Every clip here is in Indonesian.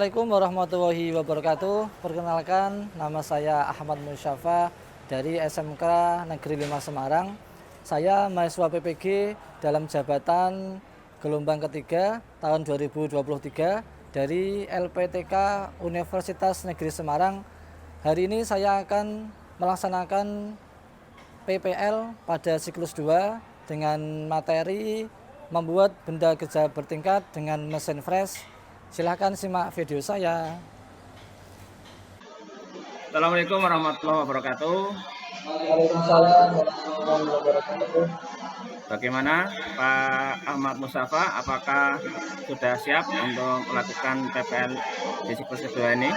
Assalamualaikum warahmatullahi wabarakatuh. Perkenalkan, nama saya Ahmad Musyafa dari SMK Negeri 5 Semarang. Saya mahasiswa PPG dalam jabatan gelombang ketiga tahun 2023 dari LPTK Universitas Negeri Semarang. Hari ini saya akan melaksanakan PPL pada siklus 2 dengan materi membuat benda kerja bertingkat dengan mesin fresh. Silahkan simak video saya. Assalamualaikum warahmatullahi wabarakatuh. Waalaikumsalam warahmatullahi wabarakatuh. Bagaimana Pak Ahmad Musyafa? Apakah sudah siap untuk melakukan PPL di siklus kedua ini?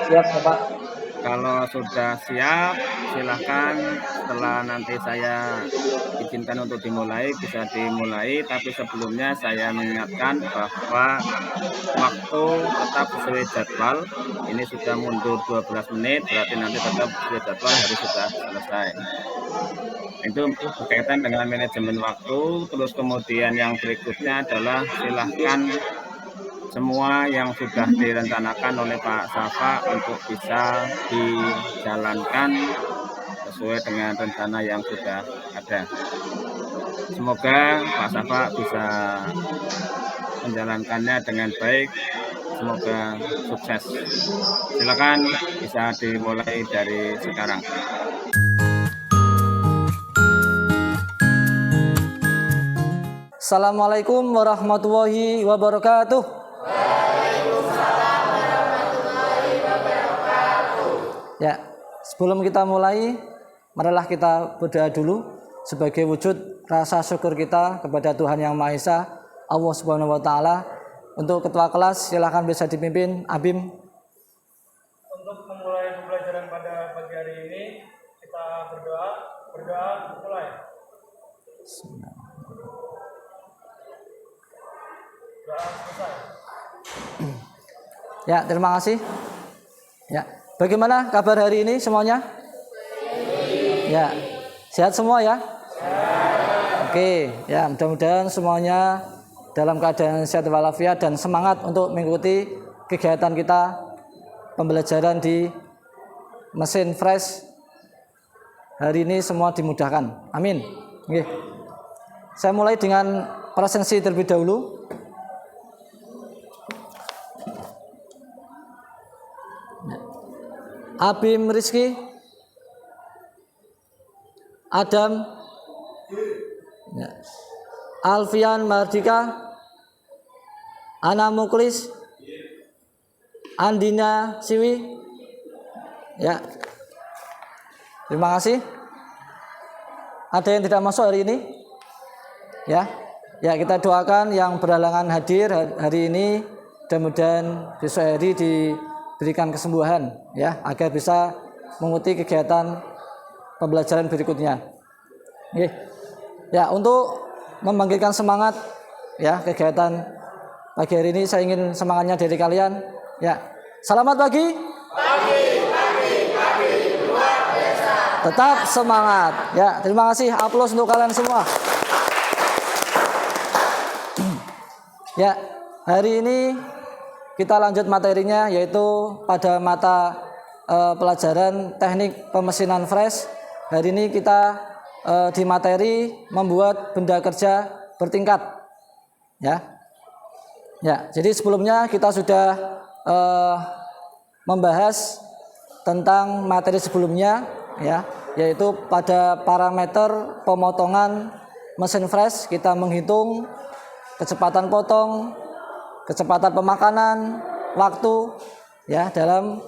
Siap, Bapak. Kalau sudah siap, silahkan setelah nanti saya izinkan untuk dimulai, bisa dimulai. Tapi sebelumnya saya mengingatkan bahwa waktu tetap sesuai jadwal. Ini sudah mundur 12 menit, berarti nanti tetap sesuai jadwal harus sudah selesai. Itu berkaitan dengan manajemen waktu. Terus kemudian yang berikutnya adalah silahkan semua yang sudah direncanakan oleh Pak Safa untuk bisa dijalankan sesuai dengan rencana yang sudah ada. Semoga Pak Safa bisa menjalankannya dengan baik. Semoga sukses. Silakan bisa dimulai dari sekarang. Assalamualaikum warahmatullahi wabarakatuh. Ya, sebelum kita mulai, marilah kita berdoa dulu sebagai wujud rasa syukur kita kepada Tuhan Yang Maha Esa, Allah Subhanahu wa taala. Untuk ketua kelas silakan bisa dipimpin Abim. Untuk memulai pembelajaran pada pagi hari ini, kita berdoa mulai. Doa selesai. Ya, terima kasih. Ya, bagaimana kabar hari ini semuanya? Ya, sehat semua ya? Oke, ya mudah-mudahan semuanya dalam keadaan sehat walafiat dan semangat untuk mengikuti kegiatan kita pembelajaran di mesin fresh hari ini semua dimudahkan. Amin. Oke. Saya mulai dengan presensi terlebih dahulu. Abim Rizky, Adam, ya. Alfian Mardika, Ana Muklis, Andina Siwi, ya. Terima kasih. Ada yang tidak masuk hari ini? Ya, ya kita doakan yang berhalangan hadir hari ini, mudah-mudahan besok hari diberikan kesembuhan, ya, agar bisa mengikuti kegiatan pembelajaran berikutnya. Oke. Ya, untuk membangkitkan semangat, ya, kegiatan pagi hari ini saya ingin semangatnya dari kalian, ya. Selamat pagi. Luar biasa. Tetap semangat, ya. Terima kasih, aplaus untuk kalian semua. Ya, hari ini kita lanjut materinya, yaitu pada mata pelajaran teknik pemesinan fresh. Hari ini kita di materi membuat benda kerja bertingkat, ya. Ya, jadi sebelumnya kita sudah membahas tentang materi sebelumnya, ya, yaitu pada parameter pemotongan mesin fresh kita menghitung kecepatan potong, kecepatan pemakanan, waktu, ya, dalam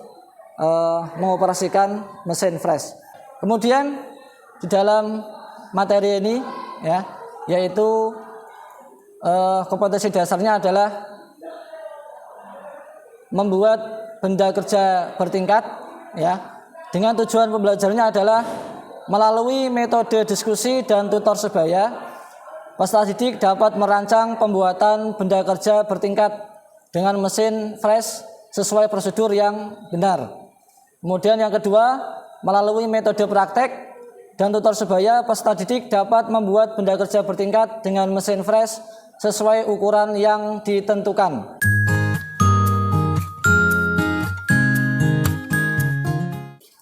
mengoperasikan mesin fresh. Kemudian di dalam materi ini, ya, yaitu kompetensi dasarnya adalah membuat benda kerja bertingkat, ya, dengan tujuan pembelajarannya adalah melalui metode diskusi dan tutor sebaya. Peserta didik dapat merancang pembuatan benda kerja bertingkat dengan mesin fresh sesuai prosedur yang benar. Kemudian yang kedua, melalui metode praktek dan tutor sebaya, peserta didik dapat membuat benda kerja bertingkat dengan mesin fresh sesuai ukuran yang ditentukan.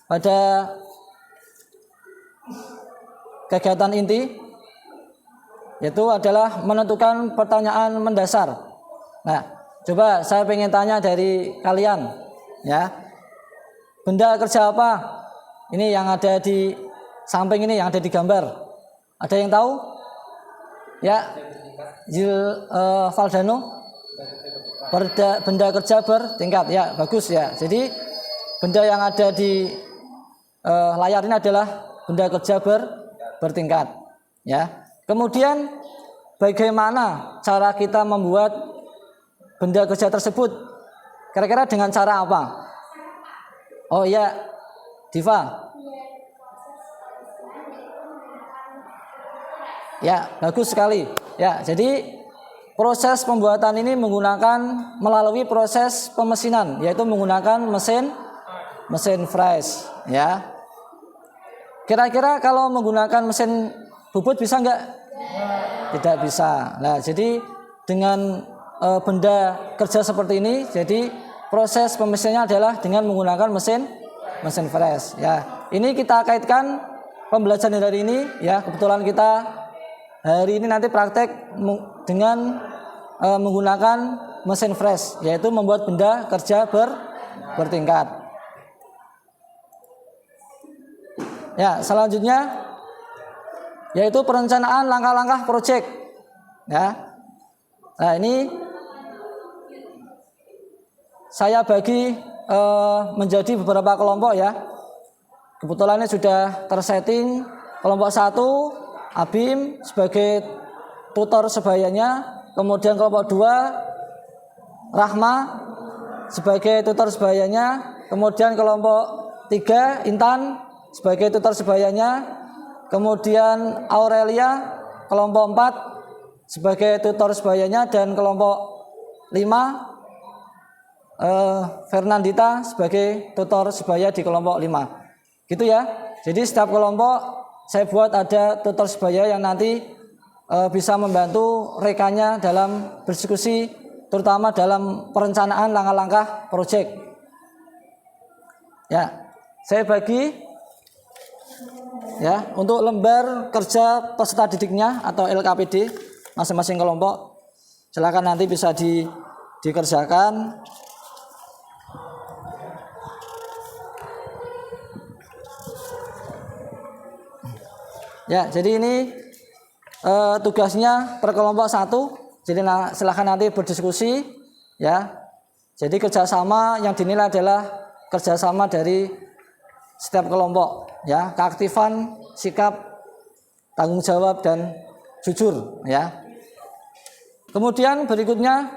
pada kegiatan inti, yaitu adalah menentukan pertanyaan mendasar. Nah, coba saya pengen tanya dari kalian, ya. Benda kerja apa? Ini yang ada di samping ini, yang ada di gambar. Ada yang tahu? Ya, Valdano. Benda kerja bertingkat. Ya, bagus ya. Jadi benda yang ada di layar ini adalah benda kerja bertingkat. Ya. Kemudian bagaimana cara kita membuat benda kerja tersebut? Kira-kira dengan cara apa? Oh iya, Diva. Ya, bagus sekali. Ya, jadi proses pembuatan ini melalui proses pemesinan, yaitu menggunakan mesin fresh. Ya. Kira-kira kalau menggunakan mesin bubut bisa enggak? Tidak bisa. Nah, jadi dengan benda kerja seperti ini, jadi proses pemesinannya adalah dengan menggunakan mesin fresh. Ya, ini kita kaitkan pembelajaran dari ini. Ya, kebetulan kita hari ini nanti praktek dengan menggunakan mesin fresh, yaitu membuat benda kerja bertingkat. Ya, selanjutnya yaitu perencanaan langkah-langkah proyek. Ya. Nah, ini saya bagi menjadi beberapa kelompok ya. Kebetulan ini sudah tersetting. Kelompok 1 Abim sebagai tutor sebayanya, kemudian kelompok 2 Rahma sebagai tutor sebayanya, kemudian kelompok 3 Intan sebagai tutor sebayanya, kemudian Aurelia kelompok 4 sebagai tutor sebayanya, dan kelompok 5 Fernandita sebagai tutor sebaya di kelompok 5. Gitu ya. Jadi setiap kelompok saya buat ada tutor sebaya yang nanti bisa membantu rekannya dalam berdiskusi, terutama dalam perencanaan langkah-langkah proyek. Ya, saya bagi ya untuk lembar kerja peserta didiknya atau LKPD masing-masing kelompok. Silakan nanti bisa dikerjakan. Ya, jadi ini tugasnya per kelompok 1. Jadi silakan nanti berdiskusi ya. Jadi kerjasama yang dinilai adalah kerjasama dari setiap kelompok ya, keaktifan, sikap, tanggung jawab, dan jujur ya. Kemudian berikutnya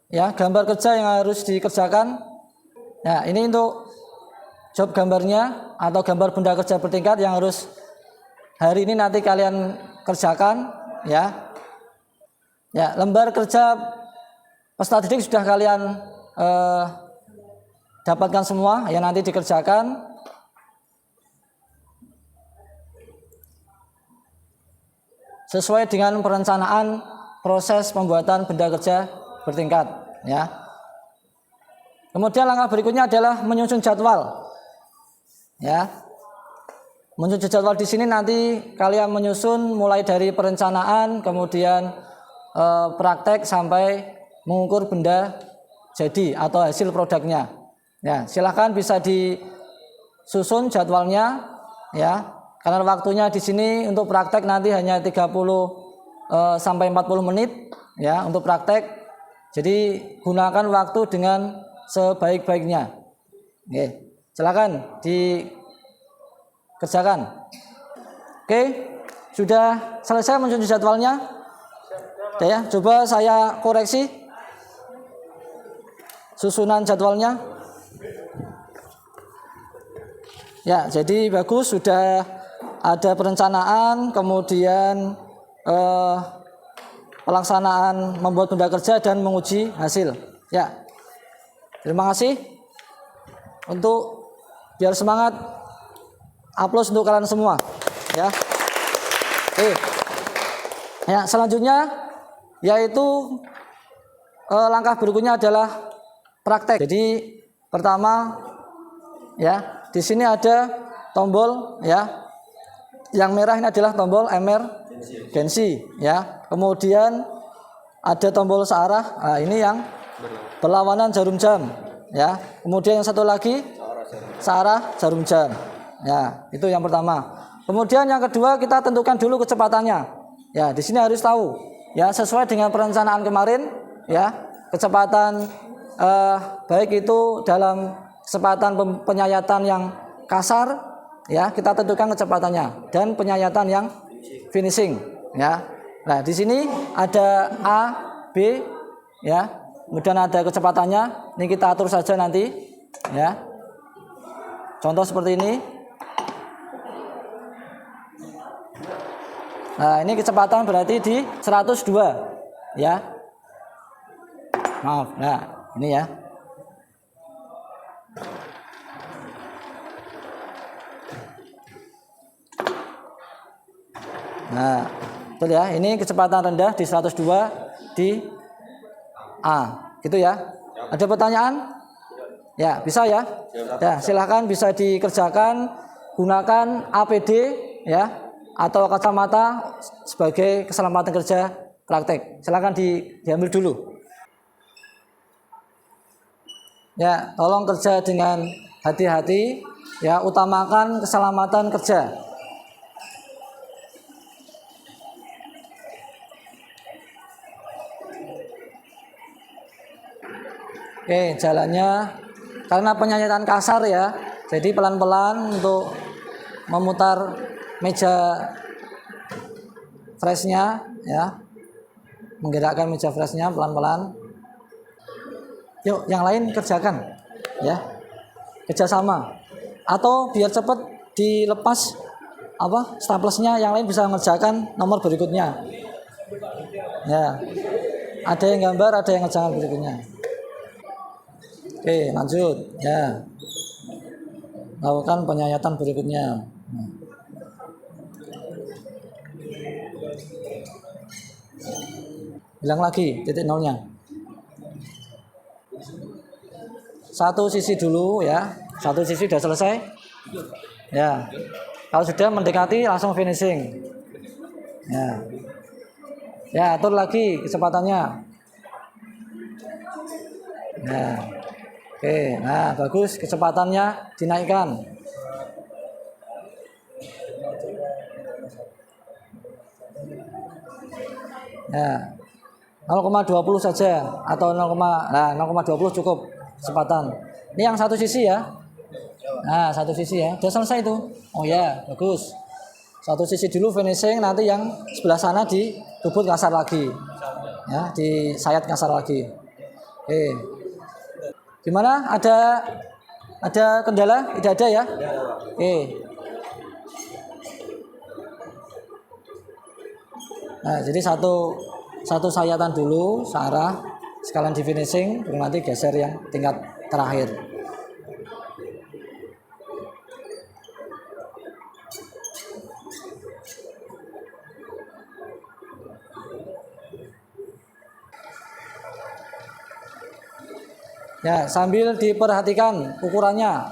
ya, gambar kerja yang harus dikerjakan. Nah, ini untuk job gambarnya atau gambar benda kerja bertingkat yang harus hari ini nanti kalian kerjakan ya. Ya, lembar kerja peserta didik sudah kalian dapatkan semua yang nanti dikerjakan. Sesuai dengan perencanaan proses pembuatan benda kerja bertingkat ya. Kemudian langkah berikutnya adalah menyusun jadwal. Ya. Menyusun jadwal di sini nanti kalian menyusun mulai dari perencanaan, kemudian praktek sampai mengukur benda jadi atau hasil produknya. Ya, silakan bisa disusun jadwalnya ya. Karena waktunya di sini untuk praktek nanti hanya 30 sampai 40 menit ya untuk praktek. Jadi gunakan waktu dengan sebaik-baiknya. Oke, silakan dikerjakan. Oke, sudah selesai menyusun jadwalnya? Ya, coba saya koreksi susunan jadwalnya. Ya, jadi bagus, sudah ada perencanaan, kemudian pelaksanaan membuat benda kerja dan menguji hasil. Ya, terima kasih. Untuk biar semangat, aplaus untuk kalian semua. Ya, oke. Ya, selanjutnya yaitu langkah berikutnya adalah praktek. Jadi pertama Ya, di sini ada tombol ya. Yang merah ini adalah tombol emergency ya. Kemudian ada tombol searah. Nah, ini yang berlawanan jarum jam ya. Kemudian yang satu lagi searah jarum jam. Ya, itu yang pertama. Kemudian yang kedua kita tentukan dulu kecepatannya. Ya, di sini harus tahu ya sesuai dengan perencanaan kemarin ya, kecepatan baik itu dalam kecepatan penyayatan yang kasar ya, kita tentukan kecepatannya, dan penyayatan yang finishing ya. Nah, di sini ada A, B ya. Kemudian ada kecepatannya. Ini kita atur saja nanti ya. Contoh seperti ini. Nah, ini kecepatan berarti di 102 ya. Maaf. Nah, ini ya. Nah, betul ya. Ini kecepatan rendah di 102 di A, gitu ya. Ada pertanyaan? Ya, bisa ya. Ya, silahkan bisa dikerjakan, gunakan APD ya atau kacamata sebagai keselamatan kerja praktek. Silahkan diambil dulu. Ya, tolong kerja dengan hati-hati ya, utamakan keselamatan kerja. Oke, jalannya karena penyayatan kasar ya, jadi pelan-pelan untuk memutar meja freshnya ya, menggerakkan meja freshnya pelan-pelan. Yuk, yang lain kerjakan ya, kerjasama. Atau biar cepat dilepas staplesnya, yang lain bisa mengerjakan nomor berikutnya. Ya, ada yang gambar, ada yang ngerjakan berikutnya. Oke, lanjut ya. Lakukan penyayatan berikutnya. Bilang lagi titik nolnya. Satu sisi dulu ya. Satu sisi sudah selesai. Ya. Kalau sudah mendekati langsung finishing. Ya. Ya, atur lagi kecepatannya. Ya. Oke, nah bagus, kecepatannya dinaikkan. Ya, 0,20 saja atau 0,20 cukup kecepatan. Ini yang satu sisi ya. Nah, satu sisi ya. Sudah selesai itu. Oh ya, bagus. Satu sisi dulu finishing, nanti yang sebelah sana dibubut kasar lagi. Ya, disayat kasar lagi. Oke. Gimana? Ada kendala? Tidak ada ya? Oke. Nah, jadi satu sayatan dulu searah sekalian di finishing, baru nanti geser yang tingkat terakhir. Ya, sambil diperhatikan ukurannya.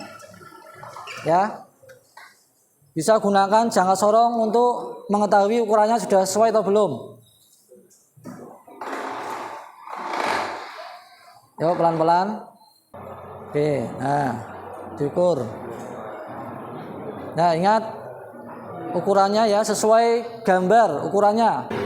Ya. Bisa gunakan jangka sorong untuk mengetahui ukurannya sudah sesuai atau belum. Yuk, pelan-pelan. Oke, nah, diukur. Nah, ingat ukurannya ya, sesuai gambar ukurannya.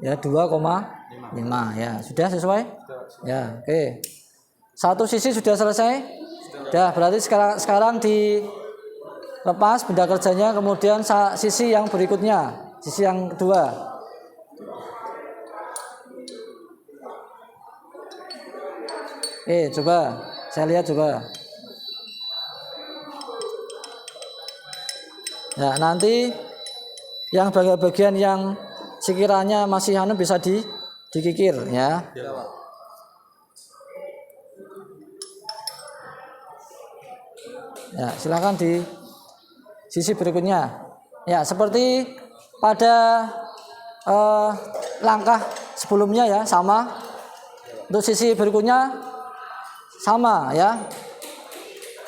Ya, 2,5 ya. Sudah sesuai? Ya, oke. Satu sisi sudah selesai. Sudah, berarti sekarang dilepas benda kerjanya, kemudian sisi yang berikutnya, sisi yang kedua. Coba saya lihat coba. Ya, nanti Yang bagian yang sekiranya masih anu bisa dikikir ya. Ya, silakan di sisi berikutnya. Ya, seperti pada langkah sebelumnya ya, sama. Untuk sisi berikutnya sama ya.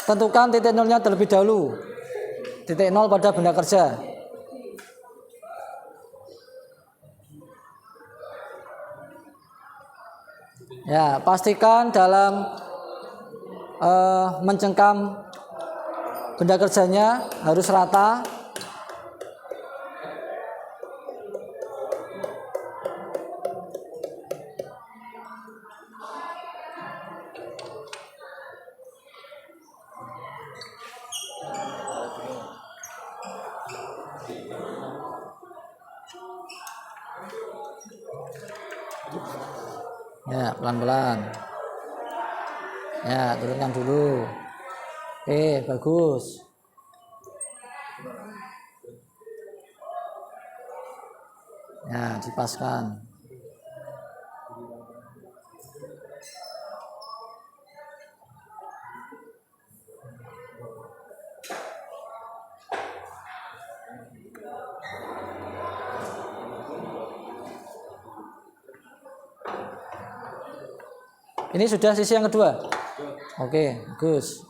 Tentukan titik nolnya terlebih dahulu. Titik nol pada benda kerja. Ya, pastikan dalam mencengkam benda kerjanya harus rata. Ya, pelan-pelan. Ya, turunkan dulu. Oke, bagus. Ya, dipaskan. Ini sudah sisi yang kedua. Oke, bagus.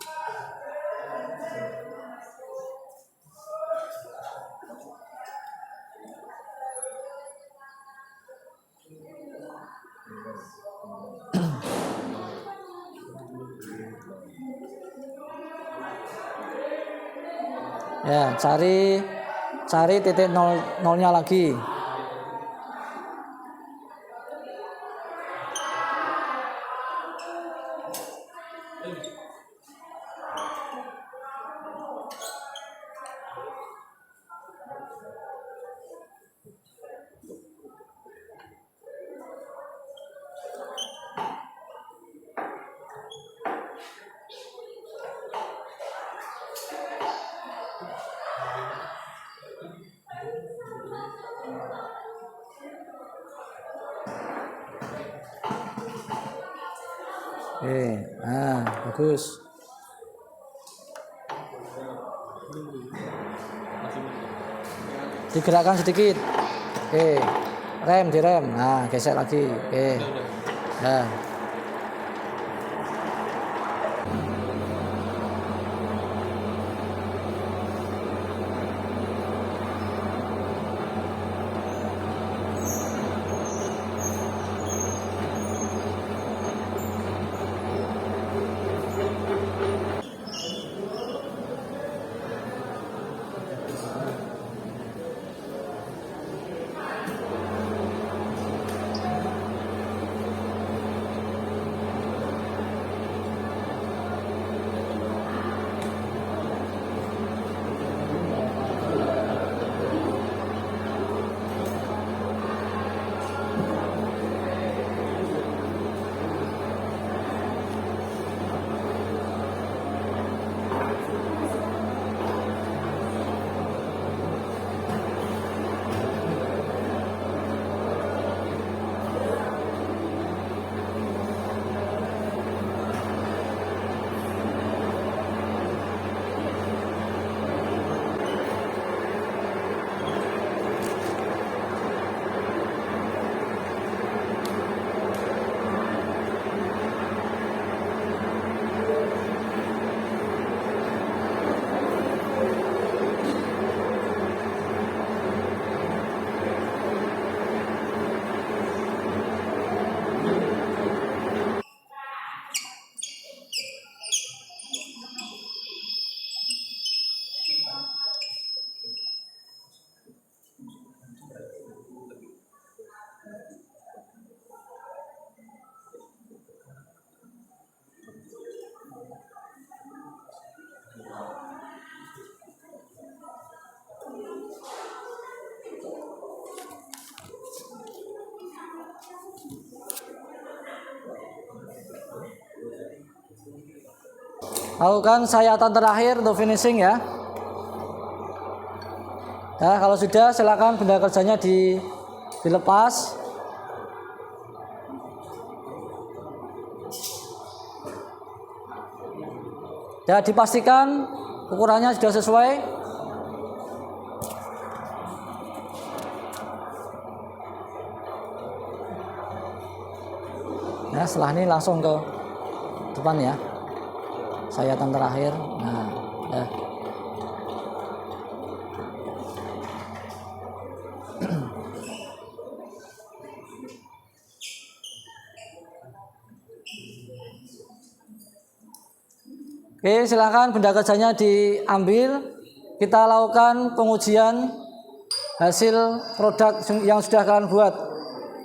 Ya, cari titik nolnya lagi. Oke, nah bagus. Digerakkan sedikit. Oke, direm. Nah, gesek lagi. Oke, nah. Lakukan sayatan terakhir untuk finishing ya. Nah, kalau sudah silakan benda kerjanya dilepas. Ya, dipastikan ukurannya sudah sesuai. Ya, setelah ini langsung ke depan ya. Sayatan terakhir. Nah, ya. Oke, silakan benda kerjanya diambil. Kita lakukan pengujian hasil produk yang sudah kalian buat.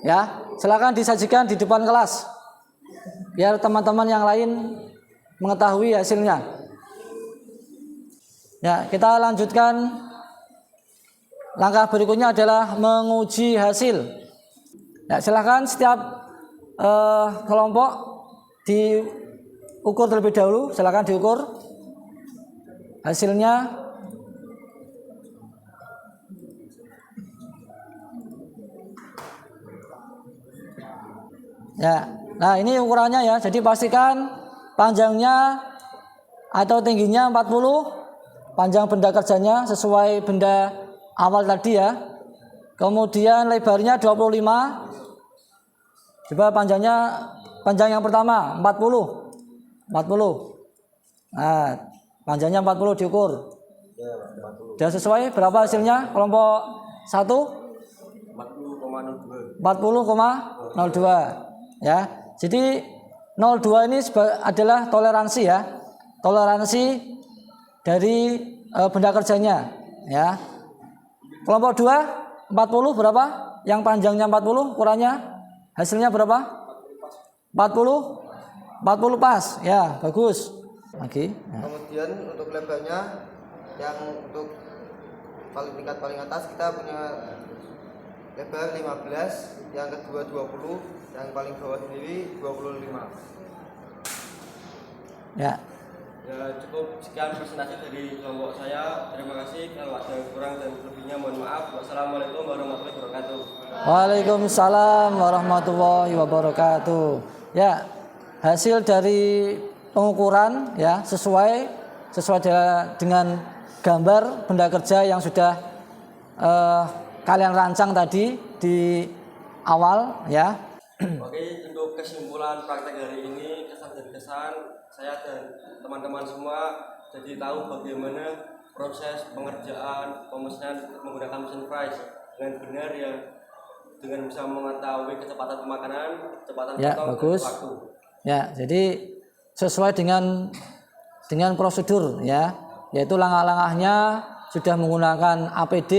Ya, silakan disajikan di depan kelas, biar teman-teman yang lain mengetahui hasilnya. Ya, kita lanjutkan. Langkah berikutnya adalah menguji hasil. Ya, silakan setiap kelompok diukur terlebih dahulu. Silakan diukur hasilnya. Ya, nah ini ukurannya ya. Jadi pastikan panjangnya atau tingginya 40, panjang benda kerjanya sesuai benda awal tadi ya. Kemudian lebarnya 25. Coba panjang yang pertama 40. Nah, panjangnya 40 diukur. Sudah sesuai berapa hasilnya? Kelompok 1 40,02 ya. Jadi 02 ini adalah toleransi ya. Toleransi dari benda kerjanya ya. Kelompok 2 40 berapa? Yang panjangnya 40 ukurannya hasilnya berapa? 40 pas ya, bagus. Oke. Ya. Kemudian untuk lebarnya yang untuk tingkat paling atas kita punya lebar 15, yang kedua 20, yang paling bawah sendiri 25. Ya. Ya, cukup sekian presentasi dari kelompok saya. Terima kasih. Kalau ada yang kurang dan lebihnya mohon maaf. Wassalamualaikum warahmatullahi wabarakatuh. Waalaikumsalam warahmatullahi wabarakatuh. Ya, hasil dari pengukuran ya sesuai dengan gambar benda kerja yang sudah kalian rancang tadi di awal ya. Oke, untuk kesimpulan praktek hari ini, kesan dan kesan saya dan teman-teman semua jadi tahu bagaimana proses pengerjaan pemesanan menggunakan mesin fries dengan benar ya, dengan bisa mengetahui kecepatan pemakanan, kecepatan Ya, potong, bagus. dan waktu. Ya, jadi sesuai dengan prosedur ya, yaitu langkah-langkahnya sudah menggunakan APD,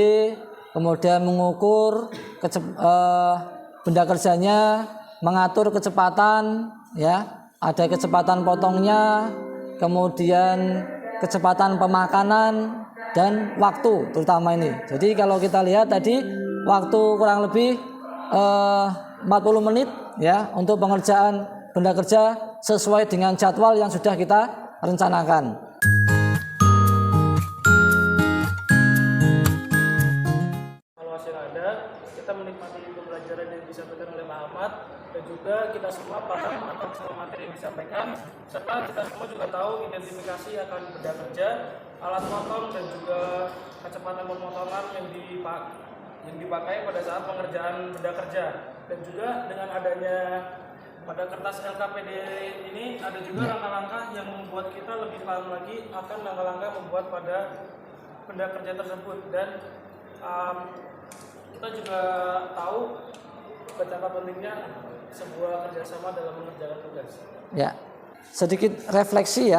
kemudian mengukur benda kerjanya, mengatur kecepatan ya, ada kecepatan potongnya, kemudian kecepatan pemakanan dan waktu terutama ini. Jadi kalau kita lihat tadi waktu kurang lebih 40 menit ya untuk pengerjaan benda kerja sesuai dengan jadwal yang sudah kita rencanakan. Kalau hasil ada, kita menikmati pembelajaran yang disampaikan oleh Pak Ahmad, dan juga kita semua paham akan semua materi yang disampaikan, serta kita semua juga tahu identifikasi akan benda kerja, alat potong dan juga kecepatan pemotongan yang dipakai pada saat pengerjaan benda kerja. Dan juga dengan adanya pada kertas LKPD ini ada juga langkah-langkah yang membuat kita lebih paham lagi akan langkah-langkah membuat pada benda kerja tersebut. Dan kita juga tahu betapa pentingnya sebuah kerjasama dalam mengerjakan tugas. Ya, sedikit refleksi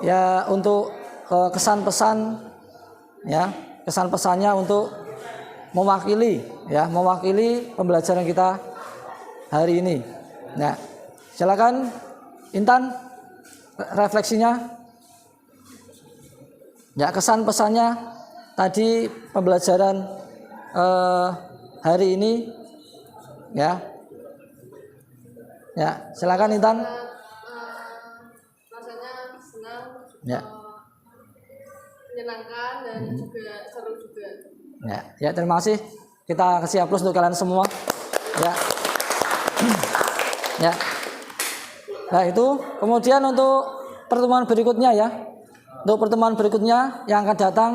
ya untuk kesan-pesan ya, kesan-pesannya untuk mewakili pembelajaran kita hari ini. Nah, silakan Intan refleksinya. Ya, kesan pesannya tadi pembelajaran hari ini ya. Ya, silakan Intan. Rasanya senang Ya. menyenangkan dan juga seru juga. Ya, terima kasih. Kita kasih aplaus untuk kalian semua. Ya. Ya. Nah, itu kemudian untuk pertemuan berikutnya ya. Untuk pertemuan berikutnya yang akan datang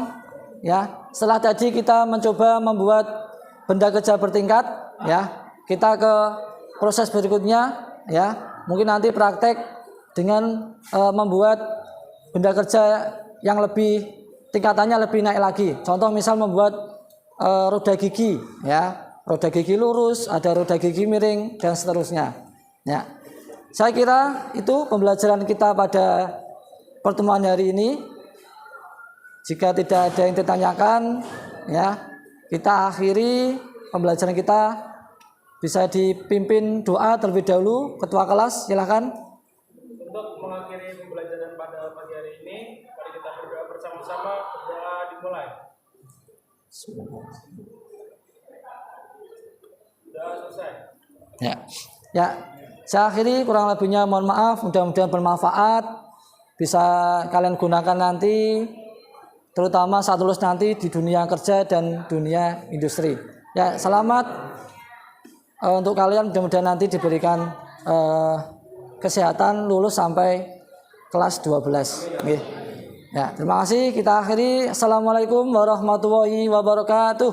ya, setelah tadi kita mencoba membuat benda kerja bertingkat ya, kita ke proses berikutnya ya. Mungkin nanti praktek dengan membuat benda kerja yang lebih tingkatannya lebih naik lagi. Contoh misal membuat roda gigi ya, roda gigi lurus, ada roda gigi miring dan seterusnya. Ya. Saya kira itu pembelajaran kita pada pertemuan hari ini. Jika tidak ada yang ditanyakan, ya, kita akhiri pembelajaran kita. Bisa dipimpin doa terlebih dahulu, ketua kelas, silakan. Untuk mengakhiri pembelajaran pada pagi hari ini, mari kita berdoa bersama-sama. Berdoa dimulai. Sudah selesai. Ya, saya akhiri, kurang lebihnya mohon maaf, mudah-mudahan bermanfaat, bisa kalian gunakan nanti, terutama saat lulus nanti di dunia kerja dan dunia industri. Ya, selamat untuk kalian, mudah-mudahan nanti diberikan kesehatan lulus sampai kelas 12. Oke. Ya, terima kasih. Kita akhiri. Assalamualaikum warahmatullahi wabarakatuh.